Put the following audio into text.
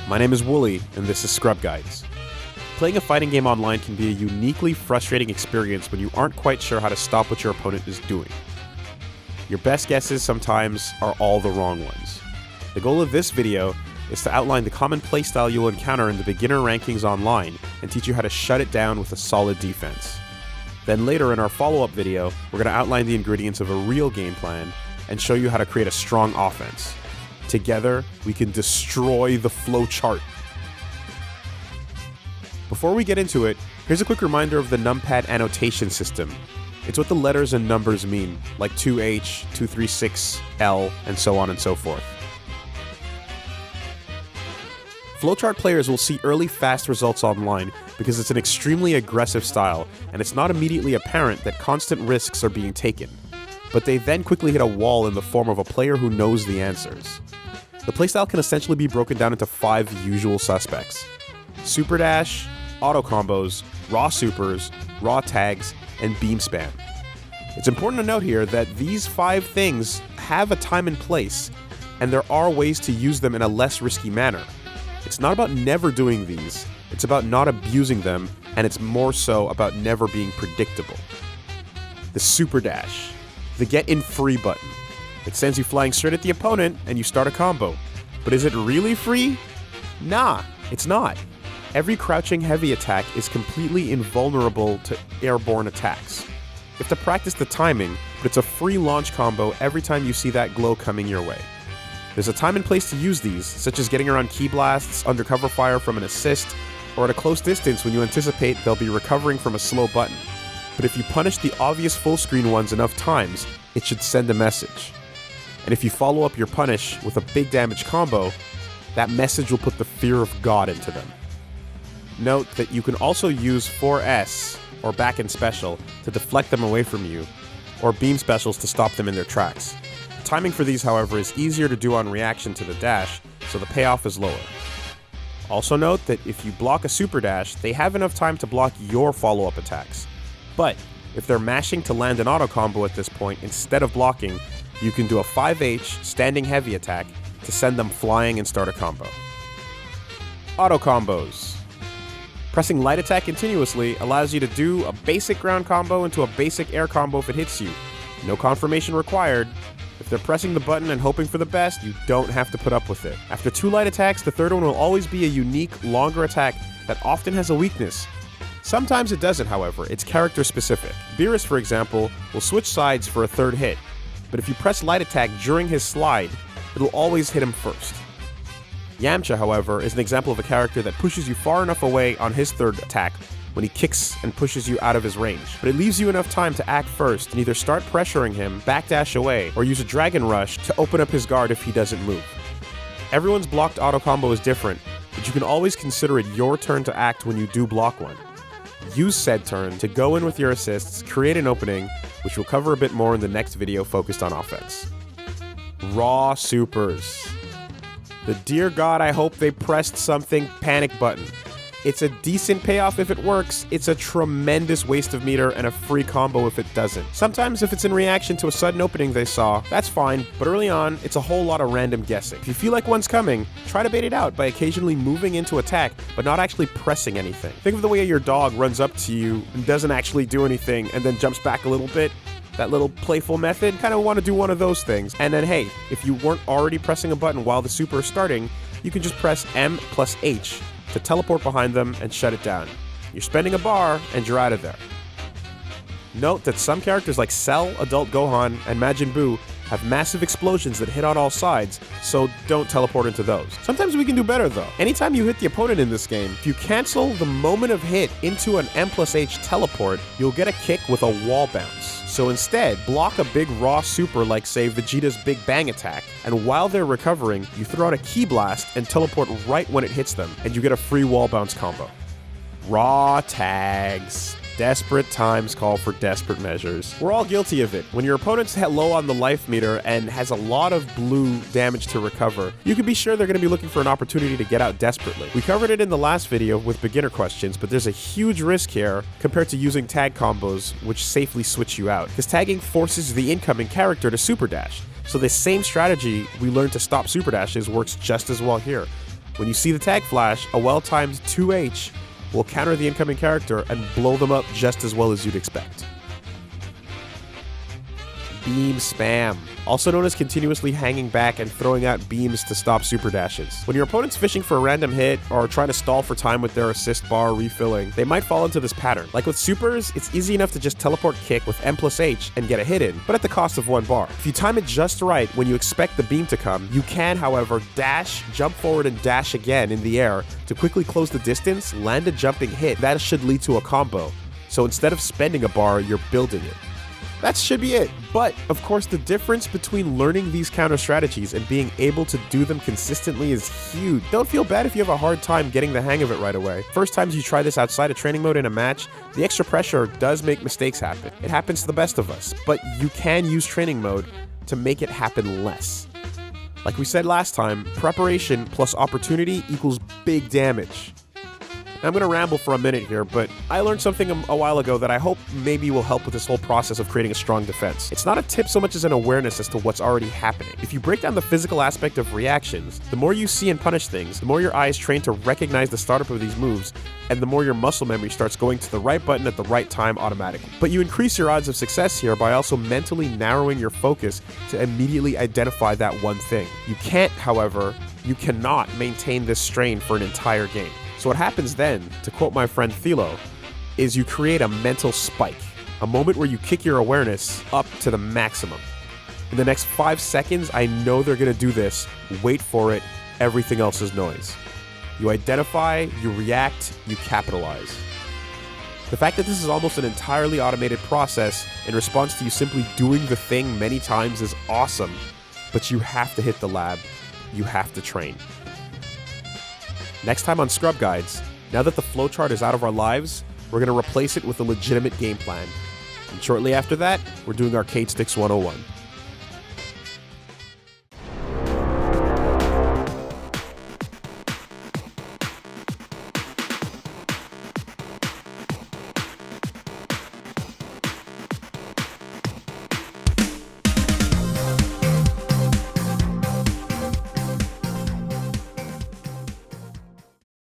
My name is Woolie, and this is SCRUBGUIDES. Playing a fighting game online can be a uniquely frustrating experience when you aren't quite sure how to stop what your opponent is doing. Your best guesses sometimes are all the wrong ones. The goal of this video is to outline the common playstyle you'll encounter in the beginner rankings online and teach you how to shut it down with a solid defense. Then later in our follow-up video, we're going to outline the ingredients of a real game plan and show you how to create a strong offense. Together, we can destroy the Flowchart. Before we get into it, here's a quick reminder of the numpad annotation system. It's what the letters and numbers mean, like 2H, 236L, and so on and so forth. Flowchart players will see early fast results online because it's an extremely aggressive style, and it's not immediately apparent that constant risks are being taken. But they then quickly hit a wall in the form of a player who knows the answers. The playstyle can essentially be broken down into 5 usual suspects: Superdash, Autocombos, Raw Supers, Raw Tags, and Beamspam. It's important to note here that these 5 things have a time and place, and there are ways to use them in a less risky manner. It's not about never doing these, it's about not abusing them, and it's more so about never being predictable. The Superdash, the get in free button. It sends you flying straight at the opponent and you start a combo. But is it really free? Nah, it's not. Every crouching heavy attack is completely invulnerable to airborne attacks. You have to practice the timing, but it's a free launch combo every time you see that glow coming your way. There's a time and place to use these, such as getting around key blasts, under cover fire from an assist, or at a close distance when you anticipate they'll be recovering from a slow button. But if you punish the obvious full screen ones enough times, it should send a message. And if you follow up your punish with a big damage combo, that message will put the fear of God into them. Note that you can also use 4S, or back in special, to deflect them away from you, or beam specials to stop them in their tracks. Timing for these, however, is easier to do on reaction to the dash, so the payoff is lower. Also note that if you block a super dash, they have enough time to block your follow-up attacks. But if they're mashing to land an auto combo at this point instead of blocking, you can do a 5H standing heavy attack to send them flying and start a combo. Auto combos. Pressing light attack continuously allows you to do a basic ground combo into a basic air combo if it hits you. No confirmation required. If they're pressing the button and hoping for the best, you don't have to put up with it. After 2 light attacks, the third one will always be a unique, longer attack that often has a weakness. Sometimes it doesn't, however. It's character specific. Beerus, for example, will switch sides for a 3rd hit, but if you press light attack during his slide, it'll always hit him first. Yamcha, however, is an example of a character that pushes you far enough away on his 3rd attack when he kicks and pushes you out of his range, but it leaves you enough time to act first and either start pressuring him, backdash away, or use a Dragon Rush to open up his guard if he doesn't move. Everyone's blocked auto combo is different, but you can always consider it your turn to act when you do block one. Use said turn to go in with your assists, create an opening, which we'll cover a bit more in the next video focused on offense. Raw Supers. The dear God I hope they pressed something panic button. It's a decent payoff if it works, it's a tremendous waste of meter and a free combo if it doesn't. Sometimes if it's in reaction to a sudden opening they saw, that's fine, but early on, it's a whole lot of random guessing. If you feel like one's coming, try to bait it out by occasionally moving into attack, but not actually pressing anything. Think of the way your dog runs up to you and doesn't actually do anything and then jumps back a little bit. That little playful method, kind of want to do one of those things. And then hey, if you weren't already pressing a button while the super is starting, you can just press M plus H to teleport behind them and shut it down. You're spending a bar and you're out of there. Note that some characters like Cell, Adult Gohan, and Majin Buu have massive explosions that hit on all sides, so don't teleport into those. Sometimes we can do better though. Anytime you hit the opponent in this game, if you cancel the moment of hit into an M plus H teleport, you'll get a kick with a wall bounce. So instead, block a big raw super like say Vegeta's Big Bang attack, and while they're recovering, you throw out a Ki Blast and teleport right when it hits them, and you get a free wall bounce combo. Raw Tags. Desperate times call for desperate measures. We're all guilty of it. When your opponent's low on the life meter and has a lot of blue damage to recover, you can be sure they're going to be looking for an opportunity to get out desperately. We covered it in the last video with beginner questions, but there's a huge risk here compared to using tag combos, which safely switch you out, because tagging forces the incoming character to super dash. So the same strategy we learned to stop super dashes works just as well here. When you see the tag flash, a well-timed 2H will counter the incoming character and blow them up just as well as you'd expect. Beamspam, also known as continuously hanging back and throwing out beams to stop super dashes. When your opponent's fishing for a random hit or trying to stall for time with their assist bar refilling, they might fall into this pattern. Like with supers, it's easy enough to just teleport kick with M+H and get a hit in, but at the cost of 1 bar. If you time it just right when you expect the beam to come, you can, however, dash, jump forward and dash again in the air to quickly close the distance, land a jumping hit. That should lead to a combo. So instead of spending a bar, you're building it. That should be it. But, of course, the difference between learning these counter strategies and being able to do them consistently is huge. Don't feel bad if you have a hard time getting the hang of it right away. First times you try this outside of training mode in a match, the extra pressure does make mistakes happen. It happens to the best of us, but you can use training mode to make it happen less. Like we said last time, preparation plus opportunity equals big damage. Now, I'm going to ramble for a minute here, but I learned something a while ago that I hope maybe will help with this whole process of creating a strong defense. It's not a tip so much as an awareness as to what's already happening. If you break down the physical aspect of reactions, the more you see and punish things, the more your eyes train to recognize the startup of these moves, and the more your muscle memory starts going to the right button at the right time automatically. But you increase your odds of success here by also mentally narrowing your focus to immediately identify that one thing. You can't, however, you cannot maintain this strain for an entire game. So what happens then, to quote my friend Thilo, is you create a mental spike, a moment where you kick your awareness up to the maximum. In the next 5 seconds, I know they're going to do this. Wait for it. Everything else is noise. You identify, you react, you capitalize. The fact that this is almost an entirely automated process in response to you simply doing the thing many times is awesome, but you have to hit the lab. You have to train. Next time on Scrub Guides, now that the flowchart is out of our lives, we're going to replace it with a legitimate game plan. And shortly after that, we're doing Arcade Sticks 101.